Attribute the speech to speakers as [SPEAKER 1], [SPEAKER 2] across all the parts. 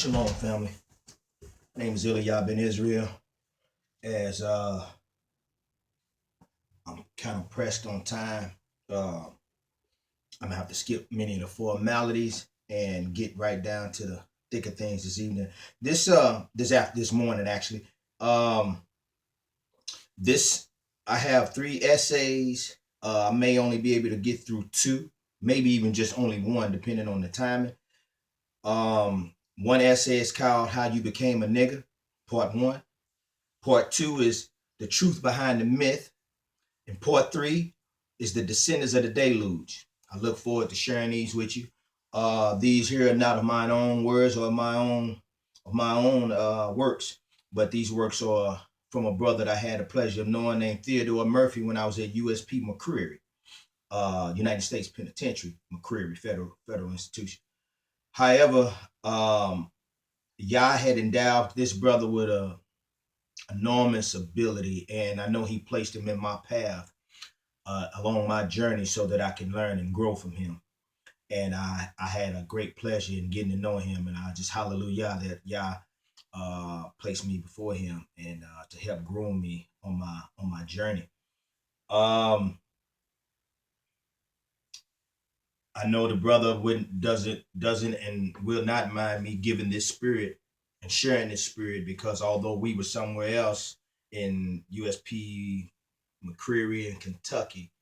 [SPEAKER 1] Shalom, family. My name is Ilya Ben Israel. As I'm kind of pressed on time, I'm gonna have to skip many of the formalities and get right down to the thick of things this evening. This morning actually. This I have 3 essays. I may only be able to get through 2, maybe even just only 1, depending on the timing. One essay is called "How You Became a Nigger," Part 1. Part 2 is "The Truth Behind the Myth," and Part 3 is "The Descendants of the Deluge." I look forward to sharing these with you. These here are not of my own words or my own works, but these works are from a brother that I had the pleasure of knowing named Theodore Murphy when I was at USP McCreary, United States Penitentiary, McCreary Federal Institution. However, Yah had endowed this brother with a enormous ability, and I know he placed him in my path along my journey so that I can learn and grow from him. And I had a great pleasure in getting to know him, and I just hallelujah that Yah placed me before him and to help groom me on my journey. I know the brother doesn't and will not mind me giving this spirit and sharing this spirit, because although we were somewhere else in USP McCreary in Kentucky,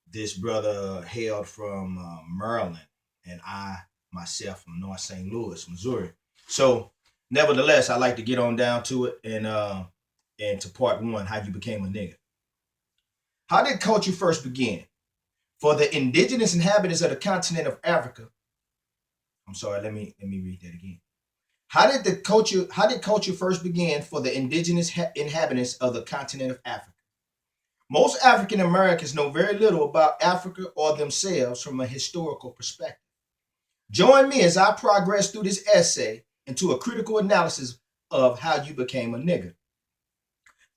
[SPEAKER 1] this brother hailed from Maryland, and I myself from North St. Louis, Missouri. So nevertheless, I like to get on down to it and to part 1, how you became a nigger. How did culture first begin? For the indigenous inhabitants of the continent of Africa. I'm sorry, let me read that again. How did culture first begin for the indigenous inhabitants of the continent of Africa? Most African Americans know very little about Africa or themselves from a historical perspective. Join me as I progress through this essay into a critical analysis of how you became a nigger.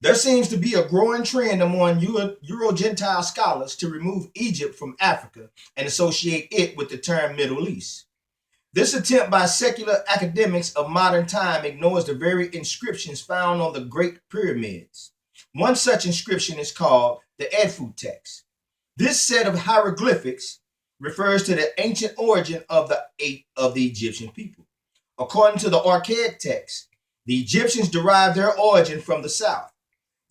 [SPEAKER 1] There seems to be a growing trend among Euro-Gentile scholars to remove Egypt from Africa and associate it with the term Middle East. This attempt by secular academics of modern time ignores the very inscriptions found on the Great Pyramids. One such inscription is called the Edfu text. This set of hieroglyphics refers to the ancient origin of the Egyptian people. According to the archaic text, the Egyptians derived their origin from the south.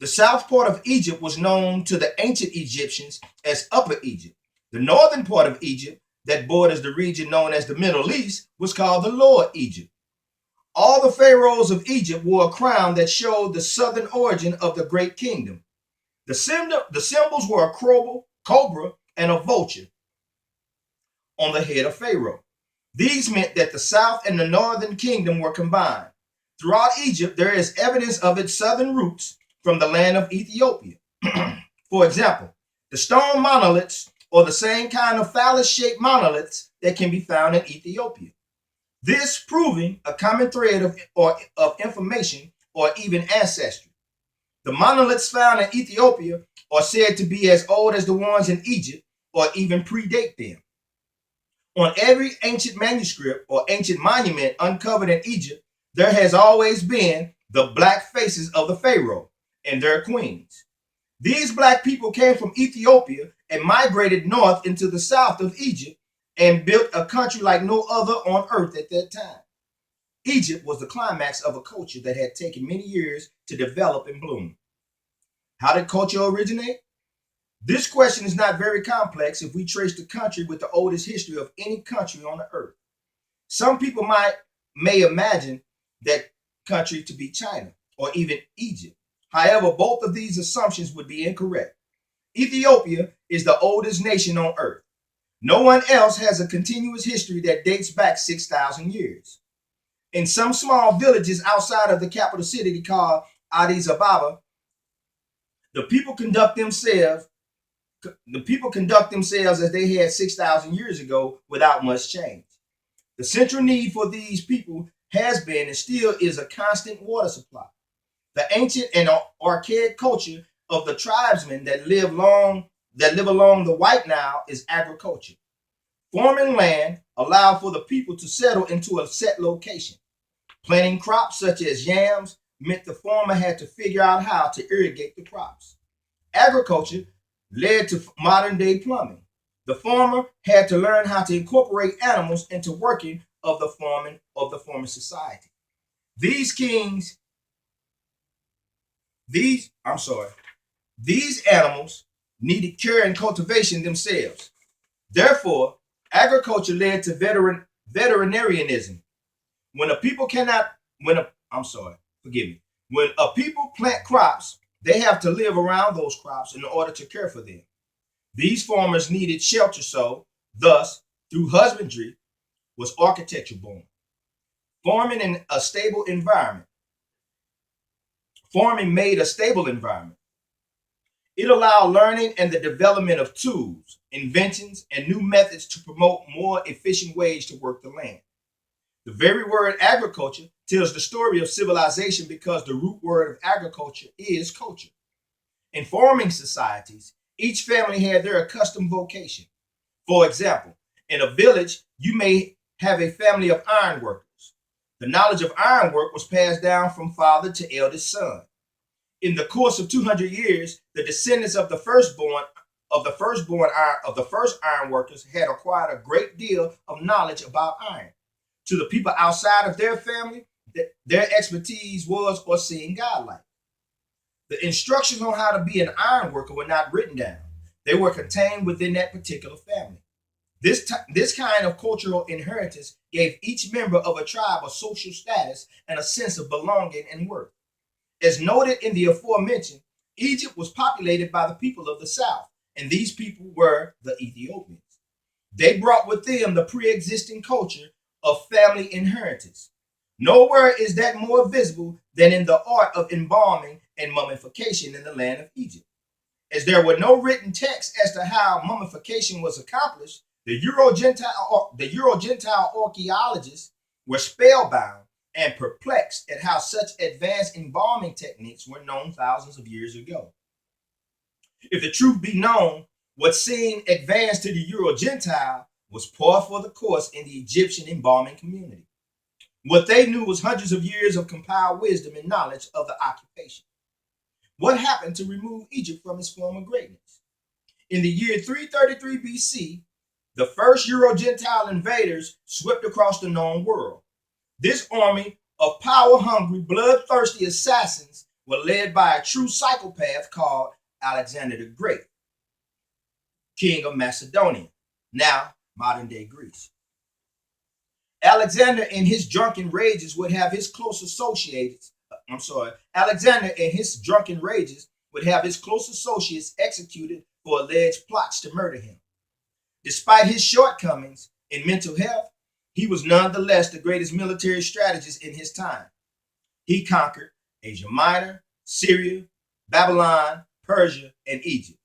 [SPEAKER 1] The south part of Egypt was known to the ancient Egyptians as Upper Egypt. The northern part of Egypt, that borders the region known as the Middle East, was called the Lower Egypt. All the pharaohs of Egypt wore a crown that showed the southern origin of the great kingdom. The symbols were a cobra, and a vulture on the head of Pharaoh. These meant that the south and the northern kingdom were combined. Throughout Egypt, there is evidence of its southern roots from the land of Ethiopia. For example, the stone monoliths are the same kind of phallus-shaped monoliths that can be found in Ethiopia. This proving a common thread of information or even ancestry. The monoliths found in Ethiopia are said to be as old as the ones in Egypt or even predate them. On every ancient manuscript or ancient monument uncovered in Egypt, there has always been the black faces of the pharaoh and their queens. These black people came from Ethiopia and migrated north into the south of Egypt and built a country like no other on earth at that time. Egypt was the climax of a culture that had taken many years to develop and bloom. How did culture originate? This question is not very complex if we trace the country with the oldest history of any country on the earth. Some people may imagine that country to be China or even Egypt. However, both of these assumptions would be incorrect. Ethiopia is the oldest nation on earth. No one else has a continuous history that dates back 6,000 years. In some small villages outside of the capital city called Addis Ababa, the people conduct themselves as they had 6,000 years ago without much change. The central need for these people has been and still is a constant water supply. The ancient and archaic culture of the tribesmen that live along the White Nile is agriculture. Farming land allowed for the people to settle into a set location. Planting crops such as yams meant the farmer had to figure out how to irrigate the crops. Agriculture led to modern day plumbing. The farmer had to learn how to incorporate animals into working of the farming society. These kings, these animals needed care and cultivation themselves. Therefore, agriculture led to veterinarianism. When a people cannot, when a, I'm sorry, forgive me. When a people plant crops, they have to live around those crops in order to care for them. These farmers needed shelter, so thus, through husbandry, was architecture born. Farming in a stable environment. Farming made a stable environment. It allowed learning and the development of tools, inventions, and new methods to promote more efficient ways to work the land. The very word agriculture tells the story of civilization because the root word of agriculture is culture. In farming societies, each family had their accustomed vocation. For example, in a village, you may have a family of iron workers. The knowledge of ironwork was passed down from father to eldest son. In the course of 200 years, the descendants of the first iron workers had acquired a great deal of knowledge about iron. To the people outside of their family, their expertise was or seemed godlike. The instructions on how to be an iron worker were not written down. They were contained within that particular family. This kind of cultural inheritance gave each member of a tribe a social status and a sense of belonging and worth. As noted in the aforementioned, Egypt was populated by the people of the south, and these people were the Ethiopians. They brought with them the pre-existing culture of family inheritance. Nowhere is that more visible than in the art of embalming and mummification in the land of Egypt. As there were no written texts as to how mummification was accomplished, the Euro-Gentile archaeologists were spellbound and perplexed at how such advanced embalming techniques were known thousands of years ago. If the truth be known, what seemed advanced to the Euro-Gentile was par for the course in the Egyptian embalming community. What they knew was hundreds of years of compiled wisdom and knowledge of the occupation. What happened to remove Egypt from its former greatness? In the year 333 BC, the first Euro-Gentile invaders swept across the known world. This army of power-hungry, bloodthirsty assassins were led by a true psychopath called Alexander the Great, king of Macedonia, now modern-day Greece. Alexander in his drunken rages would have his close associates executed for alleged plots to murder him. Despite his shortcomings in mental health, he was nonetheless the greatest military strategist in his time. He conquered Asia Minor, Syria, Babylon, Persia, and Egypt.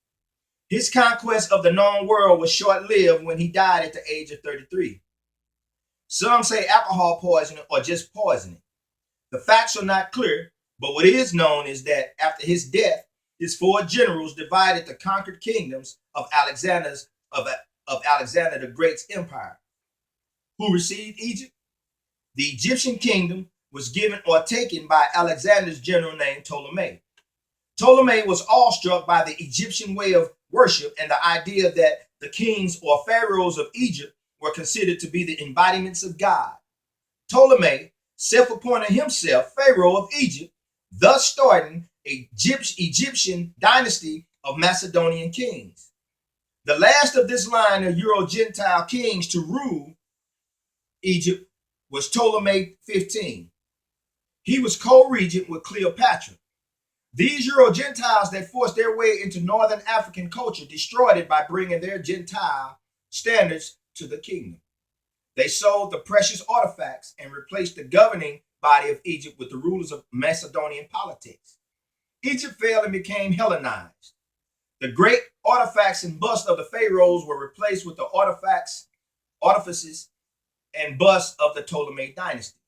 [SPEAKER 1] His conquest of the known world was short-lived when he died at the age of 33. Some say alcohol poisoning or just poisoning. The facts are not clear, but what is known is that after his death, his 4 generals divided the conquered kingdoms of Alexander the Great's empire. Who received Egypt? The Egyptian kingdom was given or taken by Alexander's general named Ptolemy. Ptolemy was awestruck by the Egyptian way of worship and the idea that the kings or pharaohs of Egypt were considered to be the embodiments of God. Ptolemy self-appointed himself pharaoh of Egypt, thus starting an Egyptian dynasty of Macedonian kings. The last of this line of Euro-Gentile kings to rule Egypt was Ptolemy 15. He was co-regent with Cleopatra. These Euro-Gentiles that forced their way into northern African culture destroyed it by bringing their Gentile standards to the kingdom. They sold the precious artifacts and replaced the governing body of Egypt with the rulers of Macedonian politics. Egypt fell and became Hellenized. The great artifacts and busts of the pharaohs were replaced with the artifices, and busts of the Ptolemaic dynasty.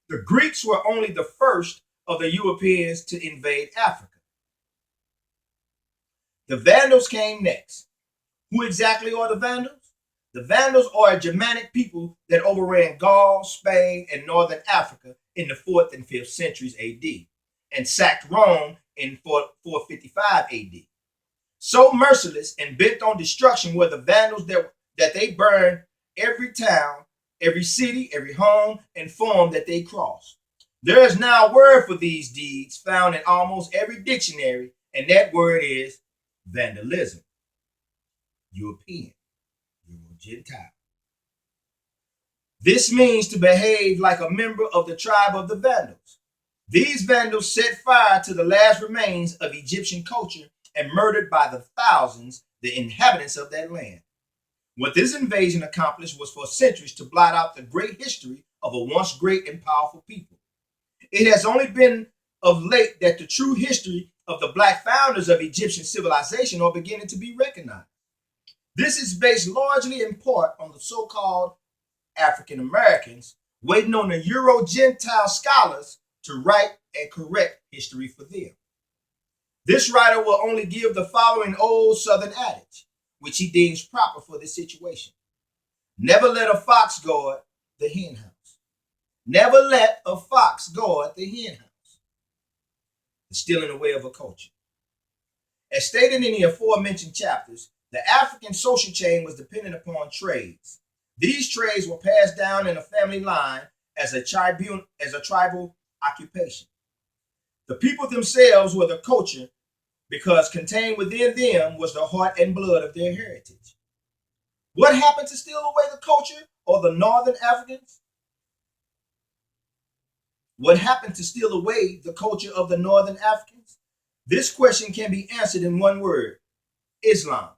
[SPEAKER 1] The Greeks were only the first of the Europeans to invade Africa. The Vandals came next. Who exactly are the Vandals? The Vandals are a Germanic people that overran Gaul, Spain, and northern Africa in the 4th and 5th centuries AD and sacked Rome in 455 AD. So merciless and bent on destruction were the Vandals that they burned every town, every city, every home, and farm that they crossed. There is now a word for these deeds found in almost every dictionary, and that word is vandalism. European, Euro-Gentile. This means to behave like a member of the tribe of the Vandals. These Vandals set fire to the last remains of Egyptian culture and murdered by the thousands the inhabitants of that land. What this invasion accomplished was for centuries to blot out the great history of a once great and powerful people. It has only been of late that the true history of the black founders of Egyptian civilization are beginning to be recognized. This is based largely in part on the so-called African Americans waiting on the Euro-Gentile scholars to write and correct history for them. This writer will only give the following old Southern adage, which he deems proper for this situation. Never let a fox guard the hen house. Never let a fox guard the hen house. It's still in the way of a culture. As stated in the aforementioned chapters, the African social chain was dependent upon trades. These trades were passed down in a family line as a tribal occupation. The people themselves were the culture because contained within them was the heart and blood of their heritage. What happened to steal away the culture of the northern Africans? What happened to steal away the culture of the northern Africans? This question can be answered in one word: Islam.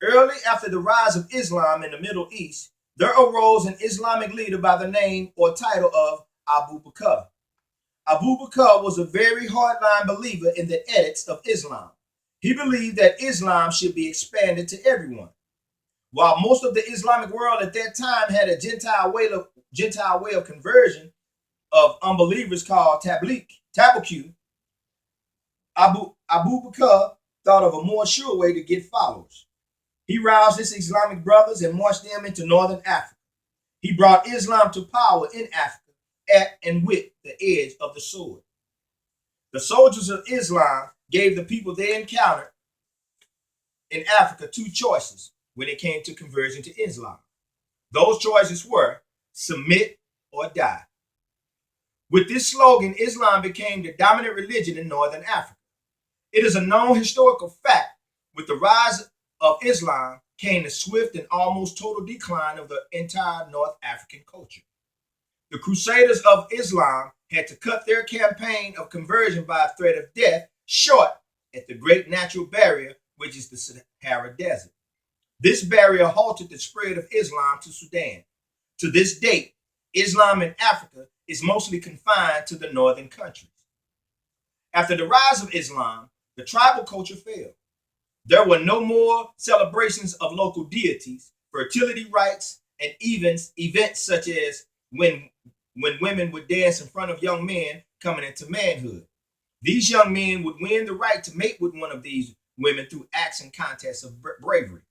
[SPEAKER 1] Early after the rise of Islam in the Middle East, there arose an Islamic leader by the name or title of Abu Bakr. Abu Bakr was a very hardline believer in the edicts of Islam. He believed that Islam should be expanded to everyone. While most of the Islamic world at that time had a Gentile way of conversion of unbelievers called tabligh, Abu Bakr thought of a more sure way to get followers. He roused his Islamic brothers and marched them into northern Africa. He brought Islam to power in Africa at and with the edge of the sword. The soldiers of Islam gave the people they encountered in Africa two choices when it came to conversion to Islam. Those choices were submit or die. With this slogan, Islam became the dominant religion in northern Africa. It is a known historical fact with the rise of Islam came the swift and almost total decline of the entire North African culture. The Crusaders of Islam had to cut their campaign of conversion by a threat of death short at the great natural barrier, which is the Sahara Desert. This barrier halted the spread of Islam to Sudan. To this date, Islam in Africa is mostly confined to the northern countries. After the rise of Islam, the tribal culture failed. There were no more celebrations of local deities, fertility rites, and events such as when women would dance in front of young men coming into manhood. These young men would win the right to mate with one of these women through acts and contests of bravery.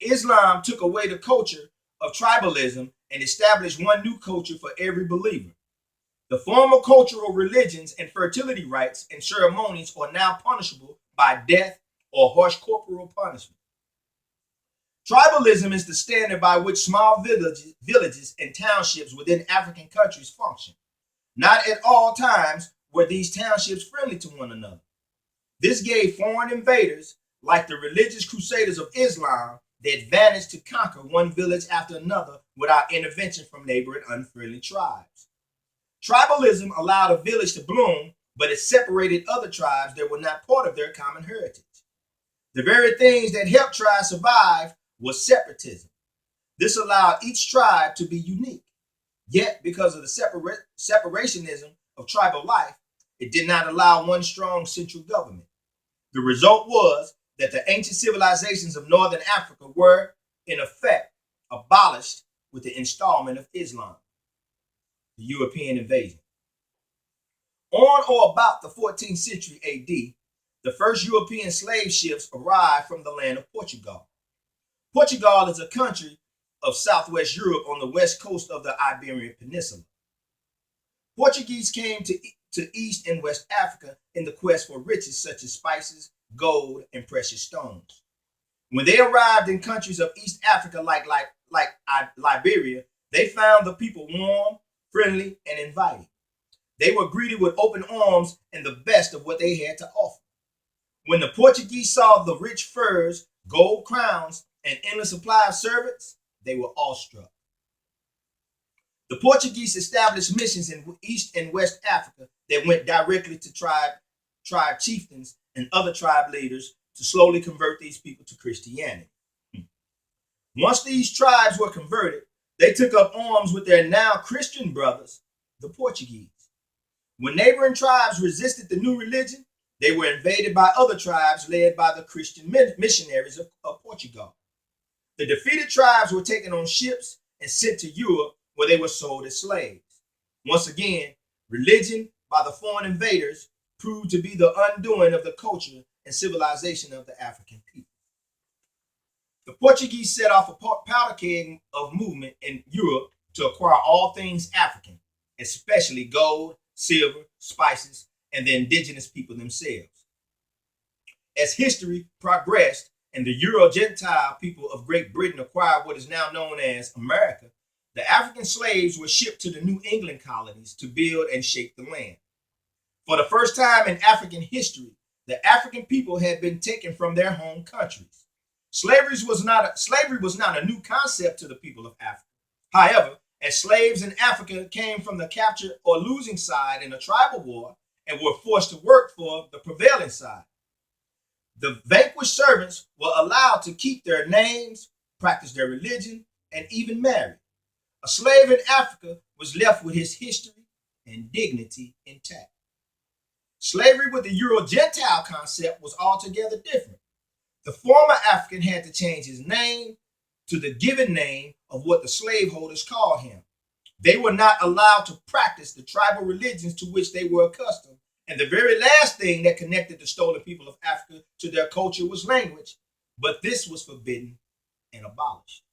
[SPEAKER 1] Islam took away the culture of tribalism and established one new culture for every believer. The former cultural religions and fertility rites and ceremonies are now punishable by death or harsh corporal punishment. Tribalism is the standard by which small villages and townships within African countries function. Not at all times were these townships friendly to one another. This gave foreign invaders, like the religious crusaders of Islam, the advantage to conquer one village after another without intervention from neighboring unfriendly tribes. Tribalism allowed a village to bloom, but it separated other tribes that were not part of their common heritage. The very things that helped tribes survive was separatism. This allowed each tribe to be unique. Yet, because of the separationism of tribal life, it did not allow one strong central government. The result was that the ancient civilizations of northern Africa were, in effect, abolished with the installment of Islam, the European invasion. On or about the 14th century AD, the first European slave ships arrived from the land of Portugal. Portugal is a country of southwest Europe on the west coast of the Iberian Peninsula. Portuguese came to East and West Africa in the quest for riches such as spices, gold, and precious stones. When they arrived in countries of East Africa like Liberia, they found the people warm, friendly, and inviting. They were greeted with open arms and the best of what they had to offer. When the Portuguese saw the rich furs, gold crowns, and endless supply of servants, they were awestruck. The Portuguese established missions in East and West Africa that went directly to tribe chieftains and other tribe leaders to slowly convert these people to Christianity. Once these tribes were converted, they took up arms with their now Christian brothers, the Portuguese. When neighboring tribes resisted the new religion, they were invaded by other tribes led by the Christian missionaries of Portugal. The defeated tribes were taken on ships and sent to Europe, where they were sold as slaves. Once again, religion by the foreign invaders proved to be the undoing of the culture and civilization of the African people. The Portuguese set off a powder keg of movement in Europe to acquire all things African, especially gold, silver, spices, and the indigenous people themselves. As history progressed and the Euro-Gentile people of Great Britain acquired what is now known as America, the African slaves were shipped to the New England colonies to build and shape the land. For the first time in African history, the African people had been taken from their home countries. Slavery was not a new concept to the people of Africa. However, as slaves in Africa came from the capture or losing side in a tribal war and were forced to work for the prevailing side, the vanquished servants were allowed to keep their names, practice their religion, and even marry. A slave in Africa was left with his history and dignity intact. Slavery with the Euro-Gentile concept was altogether different. The former African had to change his name to the given name of what the slaveholders called him. They were not allowed to practice the tribal religions to which they were accustomed. And the very last thing that connected the stolen people of Africa to their culture was language. But this was forbidden and abolished.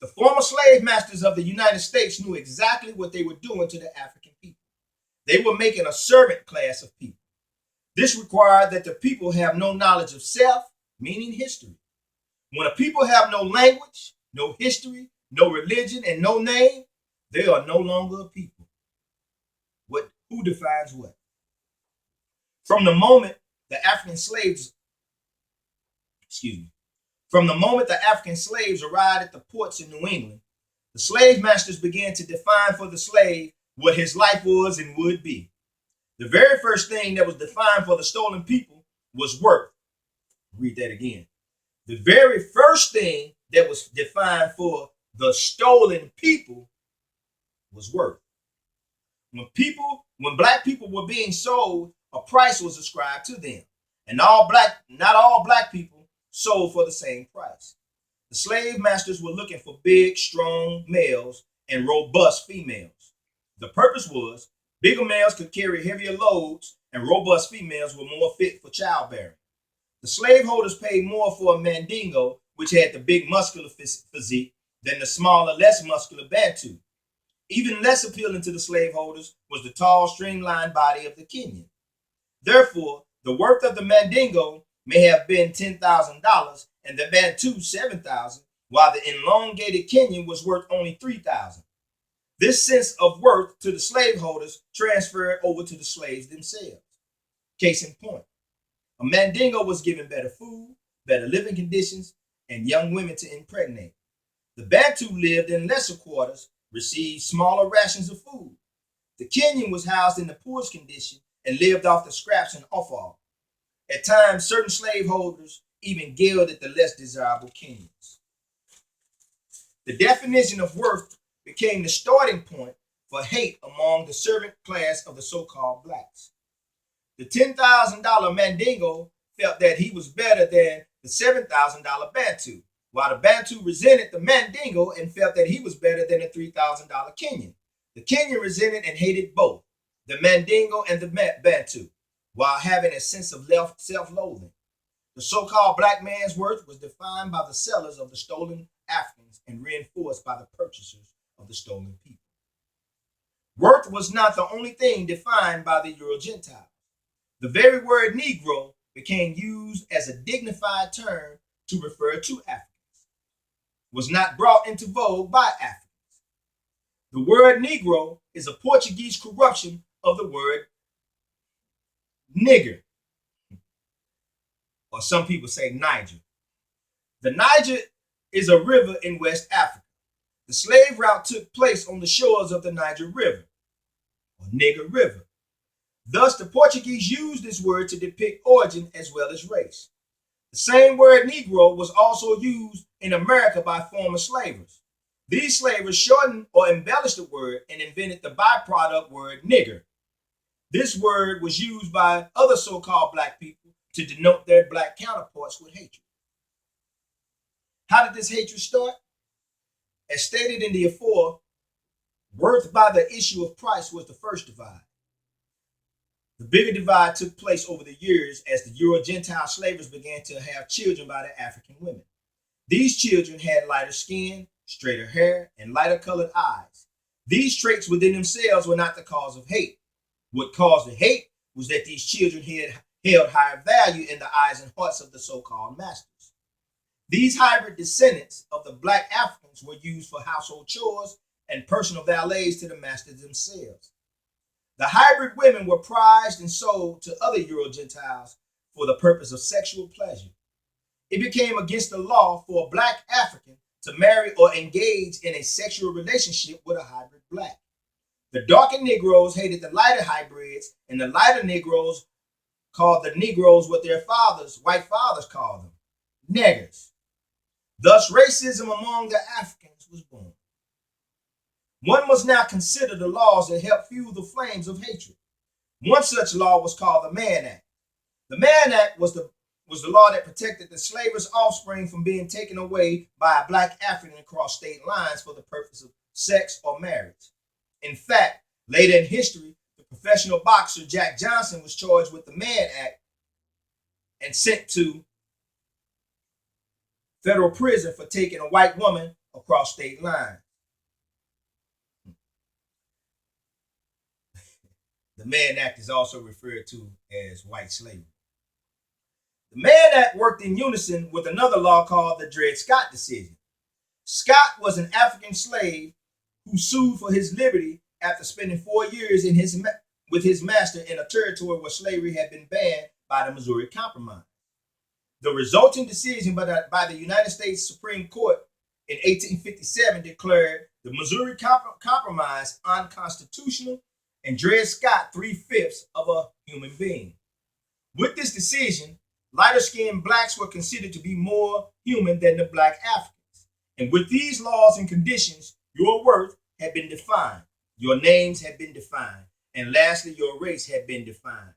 [SPEAKER 1] The former slave masters of the United States knew exactly what they were doing to the African people. They were making a servant class of people. This required that the people have no knowledge of self, meaning history. When a people have no language, no history, no religion, and no name, they are no longer a people. Who defines what? From the moment the African slaves arrived at the ports in New England, the slave masters began to define for the slave what his life was and would be. The very first thing that was defined for the stolen people was worth. Read that again. The very first thing that was defined for the stolen people was worth. When black people were being sold, a price was ascribed to them. And not all black people sold for the same price. The slave masters were looking for big, strong males and robust females. The purpose was bigger males could carry heavier loads and robust females were more fit for childbearing. The slaveholders paid more for a Mandingo, which had the big muscular physique, than the smaller, less muscular Bantu. Even less appealing to the slaveholders was the tall, streamlined body of the Kenyan. Therefore, the worth of the Mandingo may have been $10,000 and the Bantu $7,000, while the elongated Kenyan was worth only $3,000. This sense of worth to the slaveholders transferred over to the slaves themselves. Case in point, a Mandingo was given better food, better living conditions, and young women to impregnate. The Bantu lived in lesser quarters, received smaller rations of food. The Kenyan was housed in the poorest condition and lived off the scraps and offal. At times, certain slaveholders even gelded the less desirable Kenyans. The definition of worth became the starting point for hate among the servant class of the so-called blacks. The $10,000 Mandingo felt that he was better than the $7,000 Bantu, while the Bantu resented the Mandingo and felt that he was better than the $3,000 Kenyan. The Kenyan resented and hated both, the Mandingo and the Bantu, while having a sense of self-loathing. The so-called black man's worth was defined by the sellers of the stolen Africans and reinforced by the purchasers of the stolen people. Worth was not the only thing defined by the Euro-Gentiles. The very word Negro became used as a dignified term to refer to Africans. It was not brought into vogue by Africans. The word Negro is a Portuguese corruption of the word Nigger, or some people say Niger. The Niger is a river in West Africa. The slave route took place on the shores of the Niger River, or Nigger River. Thus, the Portuguese used this word to depict origin as well as race. The same word Negro was also used in America by former slavers. These slavers shortened or embellished the word and invented the byproduct word nigger. This word was used by other so-called black people to denote their black counterparts with hatred. How did this hatred start? As stated in the afore, worth by the issue of price was the first divide. The bigger divide took place over the years as the Euro-Gentile slavers began to have children by the African women. These children had lighter skin, straighter hair, and lighter colored eyes. These traits within themselves were not the cause of hate. What caused the hate was that these children held higher value in the eyes and hearts of the so-called masters. These hybrid descendants of the black Africans were used for household chores and personal valets to the masters themselves. The hybrid women were prized and sold to other Euro-Gentiles for the purpose of sexual pleasure. It became against the law for a black African to marry or engage in a sexual relationship with a hybrid black. The darker Negroes hated the lighter hybrids, and the lighter Negroes called the Negroes what their fathers, white fathers, called them, niggers. Thus, racism among the Africans was born. One must now consider the laws that helped fuel the flames of hatred. One such law was called the Mann Act. The Mann Act was the law that protected the slavers' offspring from being taken away by a black African across state lines for the purpose of sex or marriage. In fact, later in history, the professional boxer Jack Johnson was charged with the Mann Act and sent to federal prison for taking a white woman across state lines. The Mann Act is also referred to as white slavery. The Mann Act worked in unison with another law called the Dred Scott decision. Scott was an African slave who sued for his liberty after spending 4 years with his master in a territory where slavery had been banned by the Missouri Compromise. The resulting decision by the United States Supreme Court in 1857 declared the Missouri Compromise unconstitutional and Dred Scott 3/5 of a human being. With this decision, lighter-skinned blacks were considered to be more human than the black Africans. And with these laws and conditions, your worth had been defined, your names had been defined, and lastly, your race had been defined.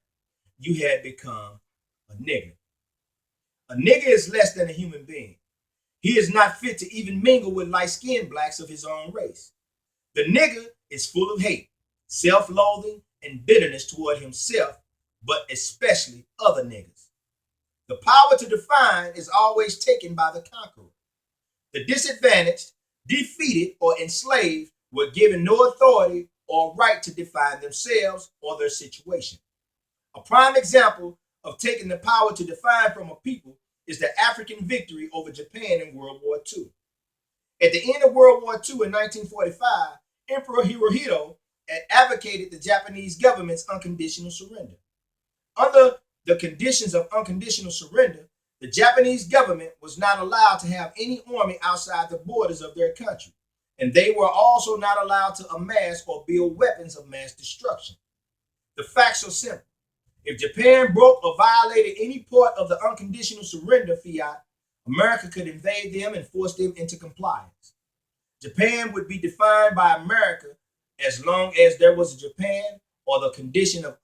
[SPEAKER 1] You had become a nigger. A nigger is less than a human being. He is not fit to even mingle with light-skinned blacks of his own race. The nigger is full of hate, self-loathing, and bitterness toward himself, but especially other niggers. The power to define is always taken by the conqueror. The disadvantaged, defeated, or enslaved were given no authority or right to define themselves or their situation. A prime example of taking the power to define from a people is the African victory over Japan in World War II. At the end of World War II in 1945, Emperor Hirohito had advocated the Japanese government's unconditional surrender. Under the conditions of unconditional surrender, the Japanese government was not allowed to have any army outside the borders of their country, and they were also not allowed to amass or build weapons of mass destruction. The facts are simple. If Japan broke or violated any part of the unconditional surrender fiat, America could invade them and force them into compliance. Japan would be defined by America as long as there was a Japan or the condition of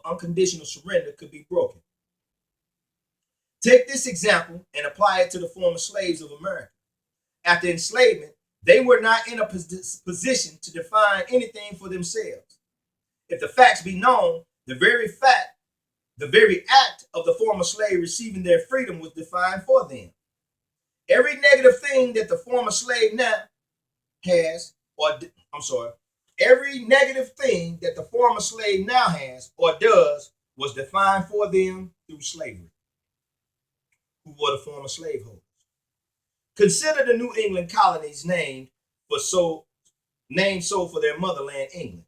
[SPEAKER 1] unconditional surrender could be broken. Take this example and apply it to the former slaves of America. After enslavement, they were not in a position to define anything for themselves. If the facts be known, the very fact The very act of the former slave receiving their freedom was defined for them. Every negative thing that the former slave now has, every negative thing that the former slave now has or does was defined for them through slavery. Who were the former slaveholders? Consider the New England colonies named so for their motherland, England.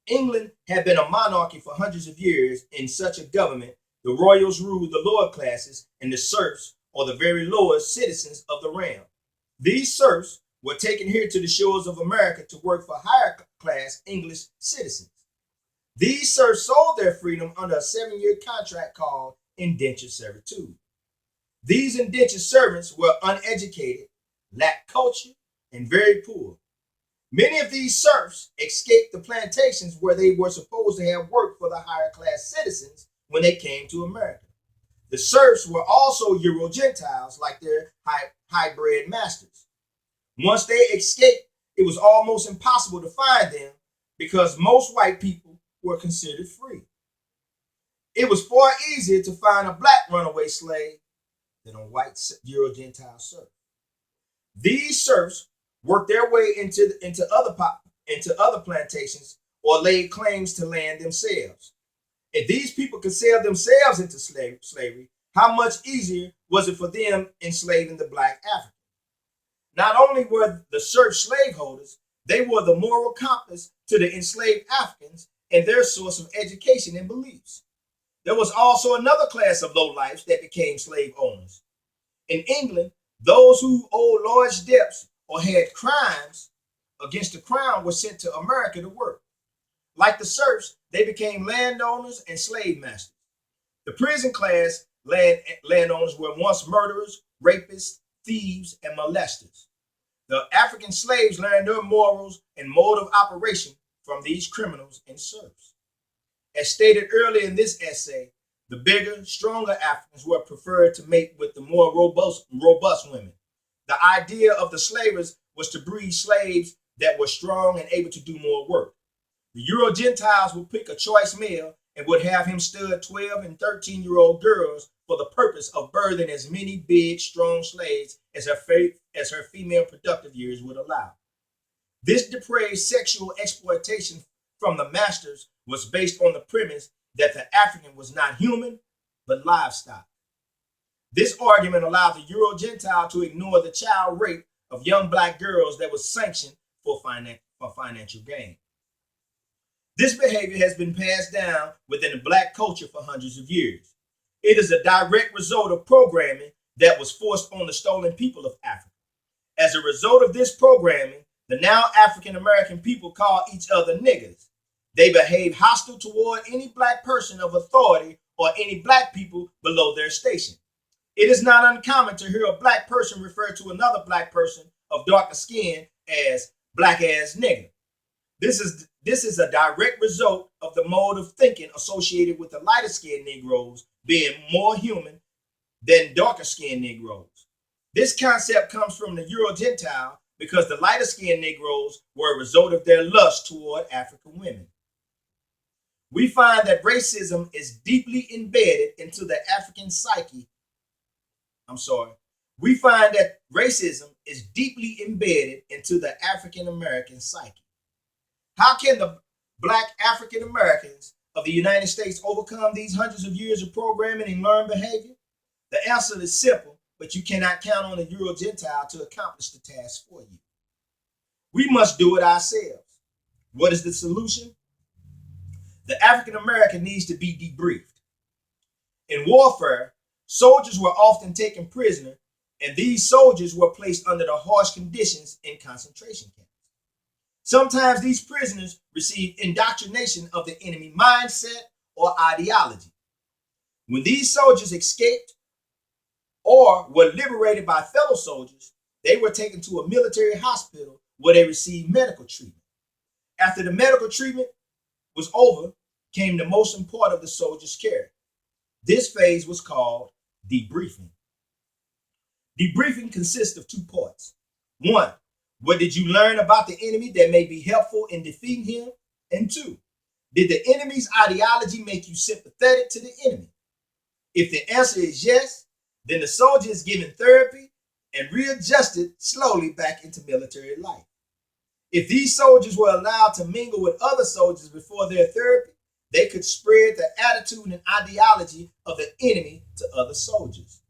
[SPEAKER 1] England had been a monarchy for hundreds of years. In such a government, the royals ruled the lower classes, and the serfs, or the very lowest citizens of the realm. These serfs were taken here to the shores of America to work for higher class English citizens. These serfs sold their freedom under a 7-year contract called indentured servitude. These indentured servants were uneducated, lacked culture, and very poor. Many of these serfs escaped the plantations where they were supposed to have worked for the higher class citizens when they came to America. The serfs were also Euro-Gentiles like their hybrid masters. Once they escaped, it was almost impossible to find them because most white people were considered free. It was far easier to find a black runaway slave than a white Euro-Gentile serf. These serfs worked their way into other plantations or laid claims to land themselves. If these people could sell themselves into slavery, how much easier was it for them enslaving the black African? Not only were the serf slaveholders, they were the moral compass to the enslaved Africans and their source of education and beliefs. There was also another class of lowlifes that became slave owners. In England, those who owed large debts or had crimes against the crown were sent to America to work. Like the serfs, they became landowners and slave masters. The prison class landowners were once murderers, rapists, thieves, and molesters. The African slaves learned their morals and mode of operation from these criminals and serfs. As stated earlier in this essay, the bigger, stronger Africans were preferred to mate with the more robust women. The idea of the slavers was to breed slaves that were strong and able to do more work. The Euro-Gentiles would pick a choice male and would have him stud 12 and 13-year-old girls for the purpose of birthing as many big, strong slaves as her female productive years would allow. This depraved sexual exploitation from the masters was based on the premise that the African was not human, but livestock. This argument allowed the Euro-Gentile to ignore the child rape of young black girls that was sanctioned for financial gain. This behavior has been passed down within the black culture for hundreds of years. It is a direct result of programming that was forced on the stolen people of Africa. As a result of this programming, the now African American people call each other niggers. They behave hostile toward any black person of authority or any black people below their station. It is not uncommon to hear a black person refer to another black person of darker skin as black ass nigger. This is a direct result of the mode of thinking associated with the lighter skinned Negroes being more human than darker skinned Negroes. This concept comes from the Euro-Gentile because the lighter skinned Negroes were a result of their lust toward African women. We find that racism is deeply embedded into the African psyche. We find that racism is deeply embedded into the African American psyche. How can the black African Americans of the United States overcome these hundreds of years of programming and learned behavior? The answer is simple, but you cannot count on a Euro-Gentile to accomplish the task for you. We must do it ourselves. What is the solution? The African American needs to be debriefed. In warfare, soldiers were often taken prisoner, and these soldiers were placed under the harsh conditions in concentration camps. Sometimes these prisoners received indoctrination of the enemy mindset or ideology. When these soldiers escaped or were liberated by fellow soldiers, they were taken to a military hospital where they received medical treatment. After the medical treatment was over, came the most important of the soldiers' care. This phase was called debriefing. Debriefing consists of 2 parts. 1, what did you learn about the enemy that may be helpful in defeating him? And 2, did the enemy's ideology make you sympathetic to the enemy? If the answer is yes, then the soldier is given therapy and readjusted slowly back into military life. If these soldiers were allowed to mingle with other soldiers before their therapy, they could spread the attitude and ideology of the enemy to other soldiers.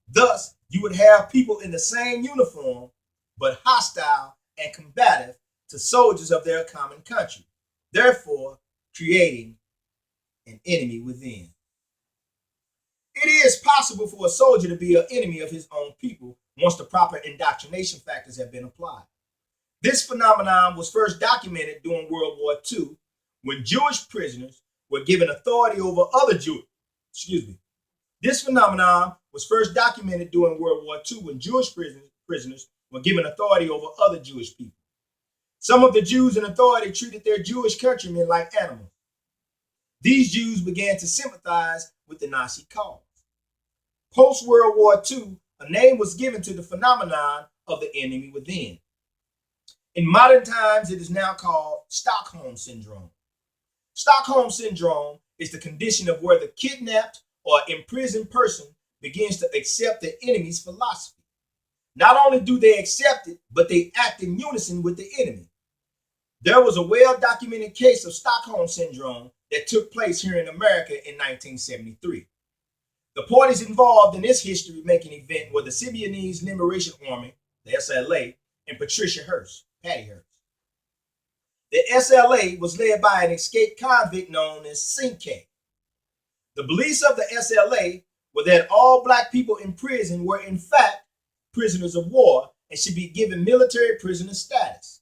[SPEAKER 1] Thus, you would have people in the same uniform, but hostile and combative to soldiers of their common country, therefore creating an enemy within. It is possible for a soldier to be an enemy of his own people once the proper indoctrination factors have been applied. This phenomenon was first documented during World War II when Jewish prisoners were given authority over other Jews. This phenomenon was first documented during World War II when Jewish prisoners were given authority over other Jewish people. Some of the Jews in authority treated their Jewish countrymen like animals. These Jews began to sympathize with the Nazi cause. Post-World War II, a name was given to the phenomenon of the enemy within. In modern times, it is now called Stockholm Syndrome. Stockholm Syndrome is the condition of where the kidnapped or imprisoned person begins to accept the enemy's philosophy. Not only do they accept it, but they act in unison with the enemy. There was a well-documented case of Stockholm Syndrome that took place here in America in 1973. The parties involved in this history-making event were the Symbionese Liberation Army, the SLA, and Patricia Hearst, Patty Hearst. The SLA was led by an escaped convict known as Sinke. The beliefs of the SLA were that all black people in prison were in fact prisoners of war and should be given military prisoner status.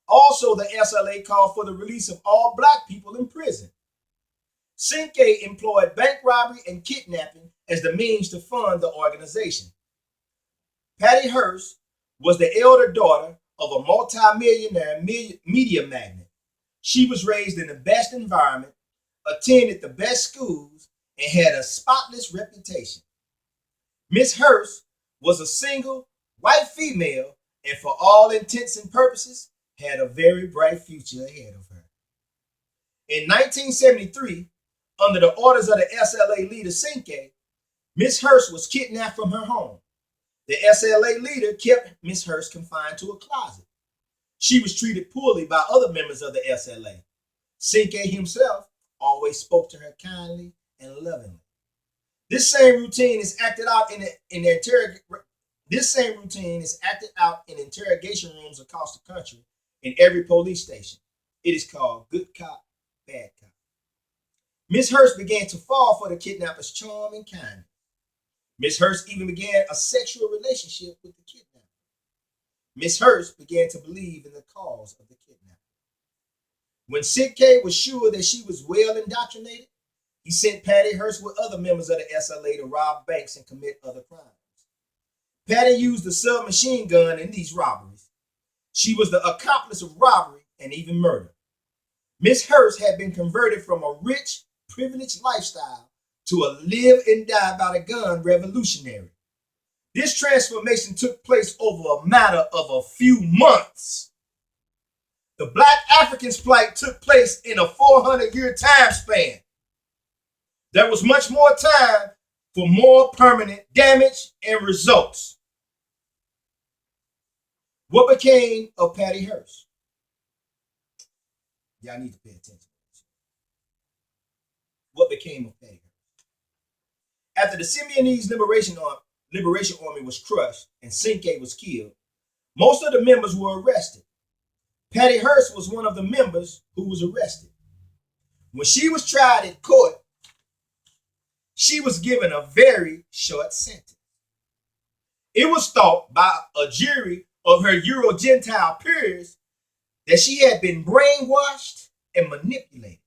[SPEAKER 1] Also, the SLA called for the release of all black people in prison. Sinke employed bank robbery and kidnapping as the means to fund the organization. Patty Hearst was the elder daughter of a multi-millionaire media magnate. She was raised in the best environment, attended the best schools, and had a spotless reputation. Miss Hearst was a single white female and for all intents and purposes had a very bright future ahead of her. In 1973, under the orders of the SLA leader Sinke, Miss Hearst was kidnapped from her home. The SLA leader kept Miss Hearst confined to a closet. She was treated poorly by other members of the SLA. Sinke himself always spoke to her kindly and lovingly. This same routine is acted out in interrogation rooms across the country in every police station. It is called good cop, bad cop. Miss Hearst began to fall for the kidnapper's charm and kindness. Miss Hearst even began a sexual relationship with the kidnapper. Miss Hearst began to believe in the cause of the kidnapper. When Sinke was sure that she was well indoctrinated, he sent Patty Hearst with other members of the SLA to rob banks and commit other crimes. Patty used a submachine gun in these robberies. She was the accomplice of robbery and even murder. Miss Hearst had been converted from a rich, privileged lifestyle to a live and die by the gun revolutionary. This transformation took place over a matter of a few months. The Black Africans' plight took place in a 400-year time span. There was much more time for more permanent damage and results. What became of Patty Hearst? Y'all need to pay attention. What became of Patty Hearst? After the Symbionese Liberation Army was crushed and Sinke was killed, most of the members were arrested. Patty Hearst was one of the members who was arrested. When she was tried in court, she was given a very short sentence. It was thought by a jury of her Euro-Gentile peers that she had been brainwashed and manipulated.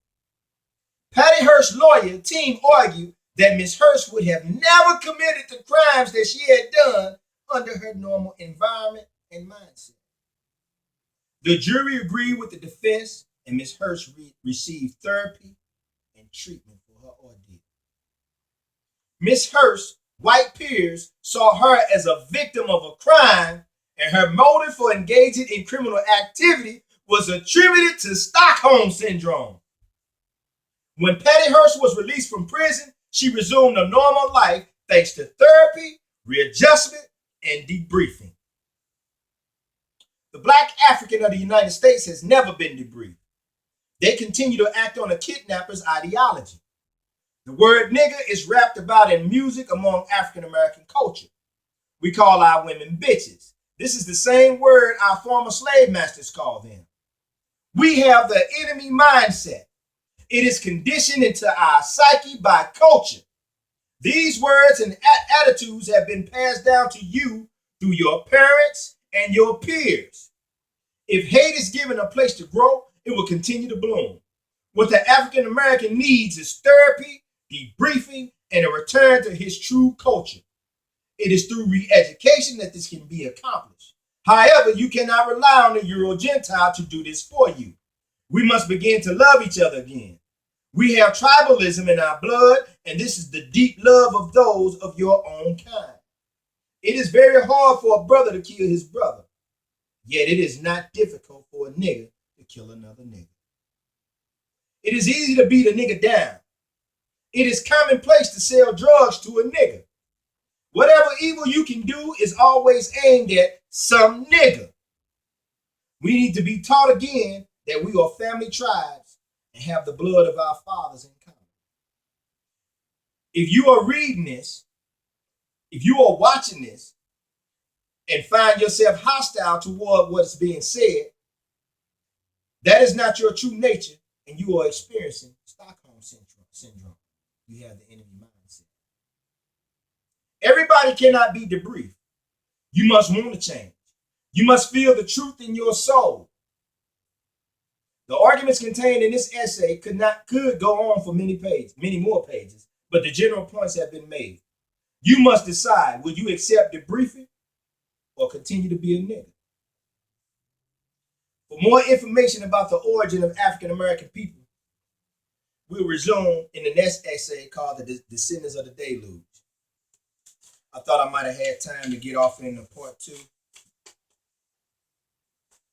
[SPEAKER 1] Patty Hearst's lawyer team argued that Miss Hearst would have never committed the crimes that she had done under her normal environment and mindset. The jury agreed with the defense, and Miss Hearst received therapy and treatment for her ordeal. Miss Hearst's white peers saw her as a victim of a crime, and her motive for engaging in criminal activity was attributed to Stockholm Syndrome. When Patty Hearst was released from prison, she resumed a normal life thanks to therapy, readjustment, and debriefing. The Black African of the United States has never been debriefed. They continue to act on a kidnapper's ideology. The word nigger is rapped about in music among African American culture. We call our women bitches. This is the same word our former slave masters called them. We have the enemy mindset. It is conditioned into our psyche by culture. These words and attitudes have been passed down to you through your parents and your peers. If hate is given a place to grow, it will continue to bloom. What the African American needs is therapy, debriefing, and a return to his true culture. It is through re-education that this can be accomplished. However, you cannot rely on the Euro-Gentile to do this for you. We must begin to love each other again. We have tribalism in our blood, and this is the deep love of those of your own kind. It is very hard for a brother to kill his brother, yet it is not difficult for a nigger to kill another nigger. It is easy to beat a nigger down. It is commonplace to sell drugs to a nigger. Whatever evil you can do is always aimed at some nigger. We need to be taught again that we are family tribes and have the blood of our fathers in common. If you are reading this, if you are watching this, and find yourself hostile toward what's being said, that is not your true nature, and you are experiencing Stockholm syndrome. You have the enemy mindset. Everybody cannot be debriefed. You must want to change. You must feel the truth in your soul. The arguments contained in this essay could go on for many more pages, but the general points have been made. You must decide, will you accept debriefing or continue to be a nigger? For more information about the origin of African American people, we'll resume in the next essay called The Descendants of the Deluge. I thought I might have had time to get off into part 2.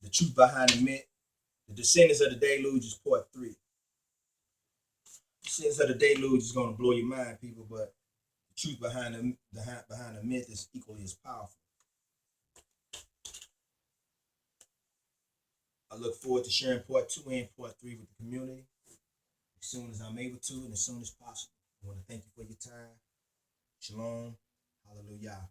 [SPEAKER 1] The truth behind the myth. The Descendants of the Deluge is part 3. The Descendants of the Deluge is going to blow your mind, people, but the truth behind the myth is equally as powerful. I look forward to sharing part 2 and part 3 with the community as soon as I'm able to and as soon as possible. I want to thank you for your time. Shalom. Hallelujah.